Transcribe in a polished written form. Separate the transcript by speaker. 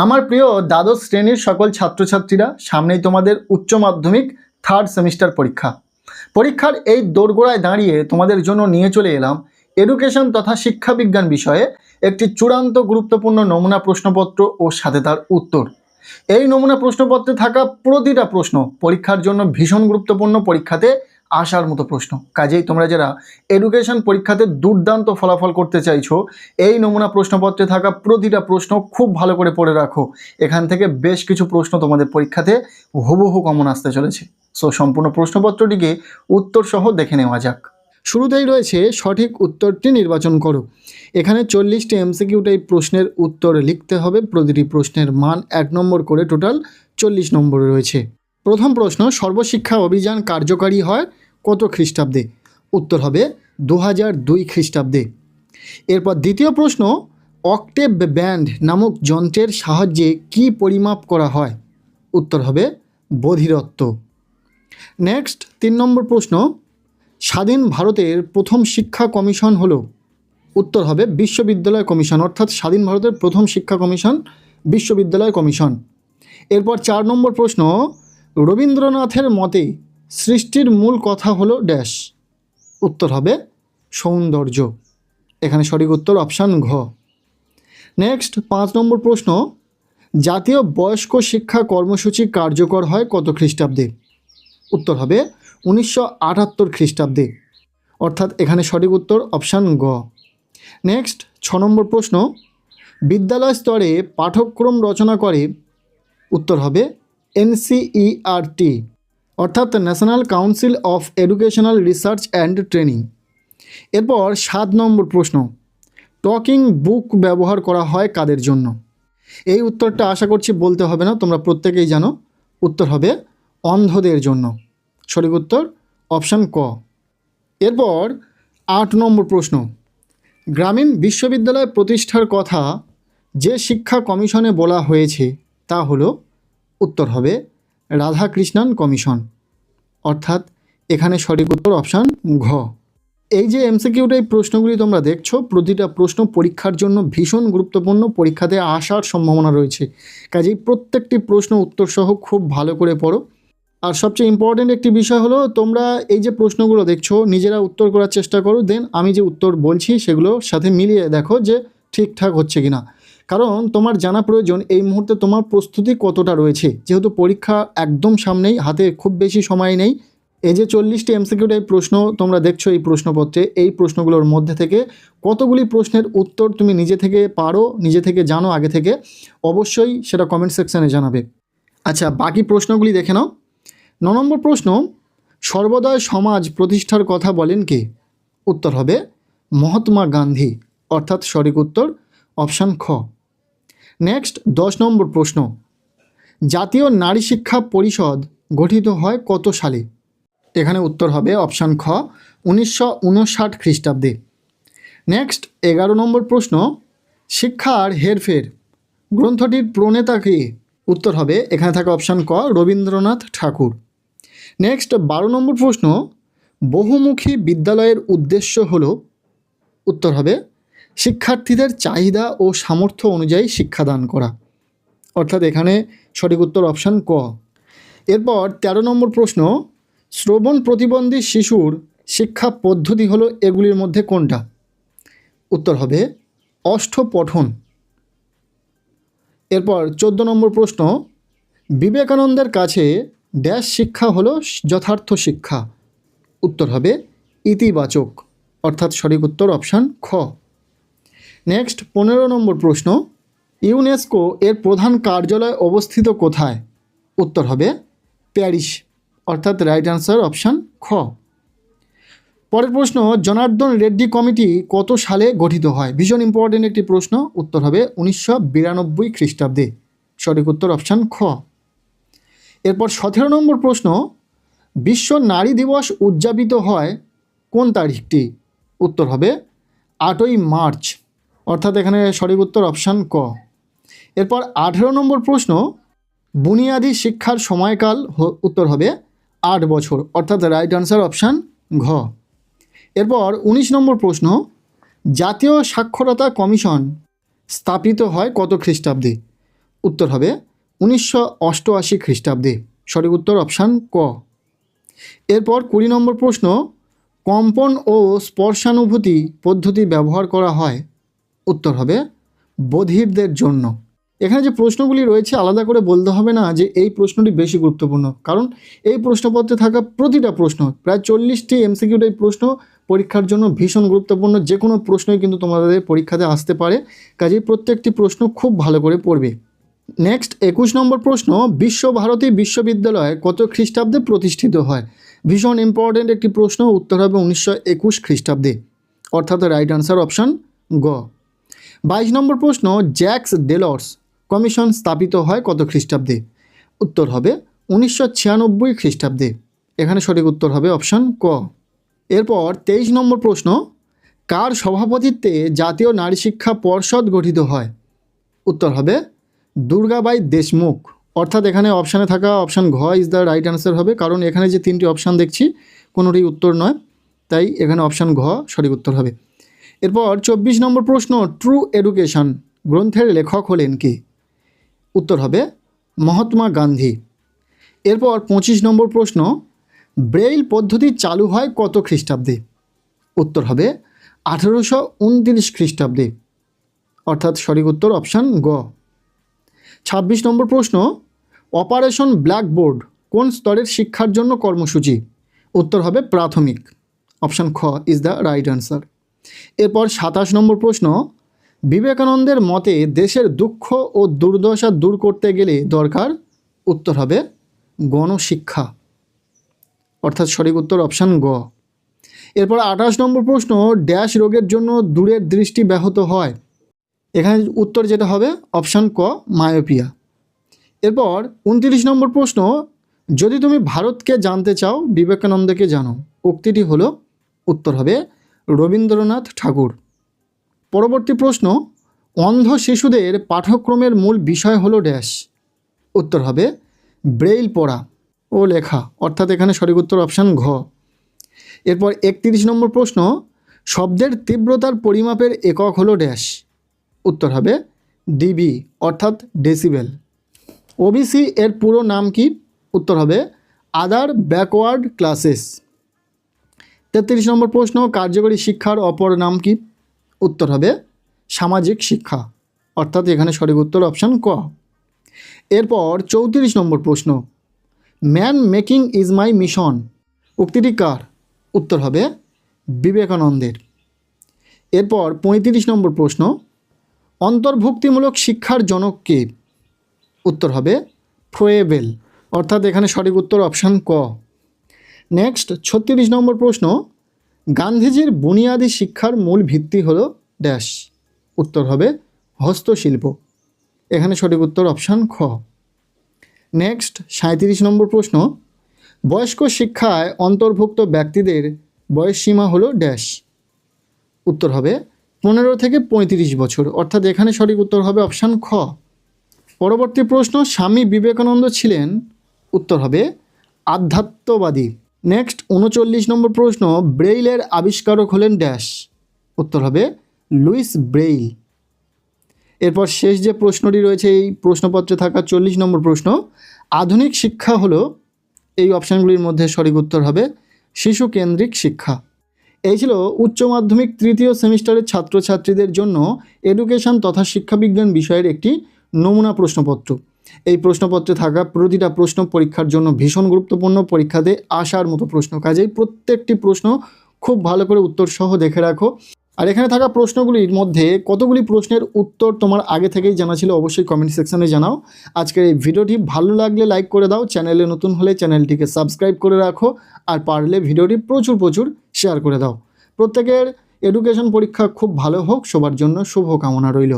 Speaker 1: আমার প্রিয় দ্বাদশ শ্রেণীর সকল ছাত্রছাত্রীরা, সামনেই তোমাদের উচ্চ মাধ্যমিক থার্ড সেমিস্টার পরীক্ষার এই দোরগোড়ায় দাঁড়িয়ে তোমাদের জন্য নিয়ে চলে এলাম এডুকেশন তথা শিক্ষাবিজ্ঞান বিষয়ে একটি চূড়ান্ত গুরুত্বপূর্ণ নমুনা প্রশ্নপত্র ও সাথে তার উত্তর। এই নমুনা প্রশ্নপত্রে থাকা প্রতিটা প্রশ্ন পরীক্ষার জন্য ভীষণ গুরুত্বপূর্ণ, পরীক্ষাতে আসার মতো প্রশ্ন। কাজেই তোমরা যারা এডুকেশন পরীক্ষাতে দুর্দান্ত ফলাফল করতে চাইছো, এই নমুনা প্রশ্নপত্রে থাকা প্রতিটা প্রশ্ন খুব ভালো করে পড়ে রাখো। এখান থেকে বেশ কিছু প্রশ্ন তোমাদের পরীক্ষাতে হুবহু কমন আসতে চলেছে। সো সম্পূর্ণ প্রশ্নপত্রটিকে উত্তর সহ দেখে নেওয়া যাক। শুরুতেই রয়েছে সঠিক উত্তরটি নির্বাচন করো। এখানে 40টি এমসিকিউ টাইপ প্রশ্নের উত্তর লিখতে হবে। প্রতিটি প্রশ্নের মান 1 নম্বর করে, টোটাল 40 নম্বর রয়েছে। প্রথম প্রশ্ন, সর্বশিক্ষা অভিযান কার্যকারী হয় কত খ্রিস্টাব্দে? উত্তর হবে 2002 খ্রিস্টাব্দে। এরপর দ্বিতীয় প্রশ্ন, অক্টেভ ব্যান্ড নামক যন্ত্রের সাহায্যে কি পরিমাপ করা হয়? উত্তর হবে বধিরত্ব। নেক্সট 3 নম্বর প্রশ্ন, স্বাধীন ভারতের প্রথম শিক্ষা কমিশন হলো? উত্তর হবে বিশ্ববিদ্যালয় কমিশন, অর্থাৎ স্বাধীন ভারতের প্রথম শিক্ষা কমিশন বিশ্ববিদ্যালয় কমিশন। এরপর 4 নম্বর প্রশ্ন, রবীন্দ্রনাথের মতে সৃষ্টির মূল কথা হলো ড্যাশ? উত্তর হবে সৌন্দর্য। এখানে সঠিক উত্তর অপশান ঘ। নেক্সট 5 নম্বর প্রশ্ন, জাতীয় বয়স্ক শিক্ষা কর্মসূচি কার্যকর হয় কত খ্রিস্টাব্দে? উত্তর হবে 1978 খ্রিস্টাব্দে, অর্থাৎ এখানে সঠিক উত্তর অপশান গ। নেক্সট 6 নম্বর প্রশ্ন, বিদ্যালয় স্তরে পাঠ্যক্রম রচনা করে? উত্তর হবে NCERT, অর্থাৎ national council of educational research and training. এরপর 7 নম্বর প্রশ্ন, টকিং বুক ব্যবহার করা হয় কাদের জন্য? এই উত্তরটা আশা করছি বলতে হবে না, তোমরা প্রত্যেকেই জানো। উত্তর হবে অন্ধদের জন্য। সঠিক উত্তর অপশান ক। এরপর 8 নম্বর প্রশ্ন, গ্রামীণ বিশ্ববিদ্যালয় প্রতিষ্ঠার কথা যে শিক্ষা কমিশনে বলা হয়েছে তা হলো? উত্তর হবে রাধাকৃষ্ণান কমিশন, অর্থাৎ এখানে সঠিক উত্তর অপশান ঘ। এই যে এমসিকিউ টাইপ প্রশ্নগুলি তোমরা দেখছো, প্রতিটা প্রশ্ন পরীক্ষার জন্য ভীষণ গুরুত্বপূর্ণ, পরীক্ষাতে আসার সম্ভাবনা রয়েছে। কাজেই প্রত্যেকটি প্রশ্ন উত্তর সহ খুব ভালো করে পড়ো। আর সবচেয়ে ইম্পর্টেন্ট একটি বিষয় হলো, তোমরা এই যে প্রশ্নগুলো দেখছো নিজেরা উত্তর করার চেষ্টা করো, দেন আমি যে উত্তর বলছি সেগুলোর সাথে মিলিয়ে দেখো যে ঠিকঠাক হচ্ছে কিনা। কারণ তোমার জানা প্রয়োজন এই মুহূর্তে তোমার প্রস্তুতি কতটা রয়েছে, যেহেতু পরীক্ষা একদম সামনেই, হাতে খুব বেশি সময় নেই। এই যে 40টি এমসিকিউ টাইপ প্রশ্ন তোমরা দেখছো এই প্রশ্নপত্রে, এই প্রশ্নগুলোর মধ্যে থেকে কতগুলি প্রশ্নের উত্তর তুমি নিজে থেকে পারো, নিজে থেকে জানো আগে থেকে, অবশ্যই সেটা কমেন্ট সেকশানে জানাবে। আচ্ছা, বাকি প্রশ্নগুলি দেখে নাও। 9 নম্বর প্রশ্ন, সর্বদয় সমাজ প্রতিষ্ঠার কথা বলেন কে? উত্তর হবে মহাত্মা গান্ধী, অর্থাৎ সঠিক উত্তর অপশান খ। নেক্সট 10 নম্বর প্রশ্ন, জাতীয় নারী শিক্ষা পরিষদ গঠিত হয় কত সালে? এখানে উত্তর হবে অপশান খ, 1959 খ্রিস্টাব্দে। নেক্সট 11 নম্বর প্রশ্ন, শিক্ষার হেরফের গ্রন্থটির প্রণেতা কে? উত্তর হবে এখানে থাকা অপশান ক, রবীন্দ্রনাথ ঠাকুর। নেক্সট 12 নম্বর প্রশ্ন, বহুমুখী বিদ্যালয়ের উদ্দেশ্য হলো? উত্তর হবে শিক্ষার্থীদের চাহিদা ও সামর্থ্য অনুযায়ী শিক্ষাদান করা, অর্থাৎ এখানে সঠিক উত্তর অপশান ক। এরপর 13 নম্বর প্রশ্ন, শ্রবণ প্রতিবন্ধী শিশুর শিক্ষা পদ্ধতি হলো এগুলির মধ্যে কোনটা? উত্তর হবে অষ্টপঠন। এরপর 14 নম্বর প্রশ্ন, বিবেকানন্দের কাছে ড্যাশ শিক্ষা হলো যথার্থ শিক্ষা? উত্তর হবে ইতিবাচক, অর্থাৎ সঠিক উত্তর অপশান খ। নেক্সট 15 নম্বর প্রশ্ন, ইউনেস্কো এর প্রধান কার্যালয় অবস্থিত কোথায়? উত্তর হবে প্যারিস, অর্থাৎ রাইট অ্যান্সার অপশান খ। পরের প্রশ্ন, জনার্দন রেড্ডি কমিটি কত সালে গঠিত হয়? ভীষণ ইম্পর্টেন্ট একটি প্রশ্ন। উত্তর হবে 1992 খ্রিস্টাব্দে, সঠিক উত্তর অপশান খ। এরপর 17 নম্বর প্রশ্ন, বিশ্ব নারী দিবস উদযাপিত হয় কোন তারিখটি? উত্তর হবে 8ই মার্চ, অর্থাৎ এখানে সঠিক উত্তর অপশান ক। এরপর 18 নম্বর প্রশ্ন, বুনিয়াদী শিক্ষার সময়কাল উত্তর হবে 8 বছর, অর্থাৎ রাইট আনসার অপশান ঘ। এরপর 19 নম্বর প্রশ্ন, জাতীয় সাক্ষরতা কমিশন স্থাপিত হয় কত খ্রিস্টাব্দে? উত্তর হবে 1988 খ্রিস্টাব্দে। সঠিক উত্তর অপশান ক। এরপর 20 নম্বর প্রশ্ন, কম্পন ও স্পর্শানুভূতি পদ্ধতি ব্যবহার করা হয়। উত্তর হবে বধিরদের জন্য। এখানে যে প্রশ্নগুলি রয়েছে আলাদা করে বলতে হবে না যে এই প্রশ্নটি বেশি গুরুত্বপূর্ণ, কারণ এই প্রশ্নপত্রে থাকা প্রতিটা প্রশ্ন, প্রায় 40টি এমসিকিউ টাইপ প্রশ্ন পরীক্ষার জন্য ভীষণ গুরুত্বপূর্ণ। যে কোনো প্রশ্নই কিন্তু তোমাদের পরীক্ষাতে আসতে পারে, কাজেই প্রত্যেকটি প্রশ্ন খুব ভালো করে পড়বে। নেক্সট 21 নম্বর প্রশ্ন, বিশ্বভারতী বিশ্ববিদ্যালয় কত খ্রিস্টাব্দে প্রতিষ্ঠিত হয়? ভীষণ ইম্পর্টেন্ট একটি প্রশ্ন। উত্তর হবে 1921 খ্রিস্টাব্দে, অর্থাৎ রাইট আনসার অপশান গ। 22 নম্বর প্রশ্ন, জ্যাক্স ডেলর্স কমিশন স্থাপিত হয় কত খ্রিস্টাব্দে? উত্তর হবে 1996 খ্রিস্টাব্দে। এখানে সঠিক উত্তর হবে অপশান ক। এরপর 23 নম্বর প্রশ্ন, কার সভাপতিত্বে জাতীয় নারী শিক্ষা পর্ষদ গঠিত হয়? উত্তর হবে দুর্গাবাই দেশমুখ, অর্থাৎ এখানে অপশানে থাকা অপশান ঘ ইজ দ্য রাইট আনসার হবে, কারণ এখানে যে 3টি অপশান দেখছি কোনোটি উত্তর নয়, তাই এখানে অপশান ঘ সঠিক উত্তর হবে। এরপর 24 নম্বর প্রশ্ন, ট্রু এডুকেশন গ্রন্থের লেখক হলেন কে? উত্তর হবে মহাত্মা গান্ধী। এরপর 25 নম্বর প্রশ্ন, ব্রেইল পদ্ধতি চালু হয় কত খ্রিস্টাব্দে? উত্তর হবে 1829 খ্রিস্টাব্দে, অর্থাৎ সঠিক উত্তর অপশান গ। 26 নম্বর প্রশ্ন, অপারেশন ব্ল্যাকবোর্ড কোন স্তরের শিক্ষার জন্য কর্মসূচি? উত্তর হবে প্রাথমিক, অপশান খ ইজ দ্য রাইট আনসার। এরপর 27 নম্বর প্রশ্ন, বিবেকানন্দের মতে দেশের দুঃখ ও দুর্দশা দূর করতে গেলে দরকার? উত্তর হবে গণশিক্ষা, অর্থাৎ সঠিক উত্তর অপশান গ। এরপর 28 নম্বর প্রশ্ন, ড্যাশ রোগের জন্য দূরের দৃষ্টি ব্যাহত হয়? এখানে উত্তর যেটা হবে অপশান ক মায়োপিয়া। এরপর 29 নম্বর প্রশ্ন, যদি তুমি ভারতকে জানতে চাও বিবেকানন্দকে জানো, উক্তিটি হলো? উত্তর হবে রবীন্দ্রনাথ ঠাকুর। পরবর্তী প্রশ্ন, অন্ধ শিশুদের পাঠ্যক্রমের মূল বিষয় হলো ড্যাশ? উত্তর হবে ব্রেইল পড়া ও লেখা, অর্থাৎ এখানে সঠিক উত্তর অপশান ঘ। এরপর 31 নম্বর প্রশ্ন, শব্দের তীব্রতার পরিমাপের একক হলো ড্যাশ? উত্তর হবে ডিবি, অর্থাৎ ডেসিবেল। ওবিসি এর পুরো নাম কি? উত্তর হবে আদার ব্যাকওয়ার্ড ক্লাসেস। 33 নম্বর প্রশ্ন, কার্যকরী শিক্ষার অপর নাম কি? উত্তর হবে সামাজিক শিক্ষা, অর্থাৎ এখানে সঠিক উত্তর অপশান ক। এরপর 34 নম্বর প্রশ্ন, man making is my mission উক্তিটি কার? উত্তর হবে বিবেকানন্দের। এরপর 35 নম্বর প্রশ্ন, অন্তর্ভুক্তিমূলক শিক্ষার জনক কে? উত্তর হবে ফ্রোয়েবেল, অর্থাৎ এখানে সঠিক উত্তর অপশান ক। নেক্সট 36 নম্বর প্রশ্ন, গান্ধীজির বুনিয়াদী শিক্ষার মূল ভিত্তি হলো ড্যাশ? উত্তর হবে হস্তশিল্প, এখানে সঠিক উত্তর অপশান খ। নেক্সট 37 নম্বর প্রশ্ন, বয়স্ক শিক্ষায় অন্তর্ভুক্ত ব্যক্তিদের বয়সসীমা হলো ড্যাশ? উত্তর হবে 15 থেকে 35 বছর, অর্থাৎ এখানে সঠিক উত্তর হবে অপশান খ। পরবর্তী প্রশ্ন, স্বামী বিবেকানন্দ ছিলেন? উত্তর হবে আধ্যাত্মবাদী। নেক্সট 39 নম্বর প্রশ্ন, ব্রেইলের আবিষ্কারক হলেন ড্যাশ? উত্তর হবে লুইস ব্রেইল। এরপর শেষ যে প্রশ্নটি রয়েছে এই প্রশ্নপত্রে থাকা 40 নম্বর প্রশ্ন, আধুনিক শিক্ষা হলো? এই অপশানগুলির মধ্যে সঠিক উত্তর হবে শিশু কেন্দ্রিক শিক্ষা। এই ছিল উচ্চ মাধ্যমিক 3য় সেমিস্টারের ছাত্রছাত্রীদের জন্য এডুকেশন তথা শিক্ষাবিজ্ঞান বিষয়ের একটি নমুনা প্রশ্নপত্র। এই প্রশ্নপত্রে থাকা প্রতিটা প্রশ্ন পরীক্ষার জন্য ভীষণ গুরুত্বপূর্ণ, পরীক্ষাতে আসার মতো প্রশ্ন, কাজেই প্রত্যেকটি প্রশ্ন খুব ভালো করে উত্তর সহ দেখে রাখো। আর এখানে থাকা প্রশ্নগুলির মধ্যে কতগুলি প্রশ্নের উত্তর তোমার আগে থেকেই জানা ছিল অবশ্যই কমেন্ট সেকশানে জানাও। আজকের এই ভিডিওটি ভালো লাগলে লাইক করে দাও, চ্যানেলে নতুন হলে চ্যানেলটিকে সাবস্ক্রাইব করে রাখো, আর পারলে ভিডিওটি প্রচুর শেয়ার করে দাও। প্রত্যেকের এডুকেশন পরীক্ষা খুব ভালো হোক, সবার জন্য শুভ কামনা রইল।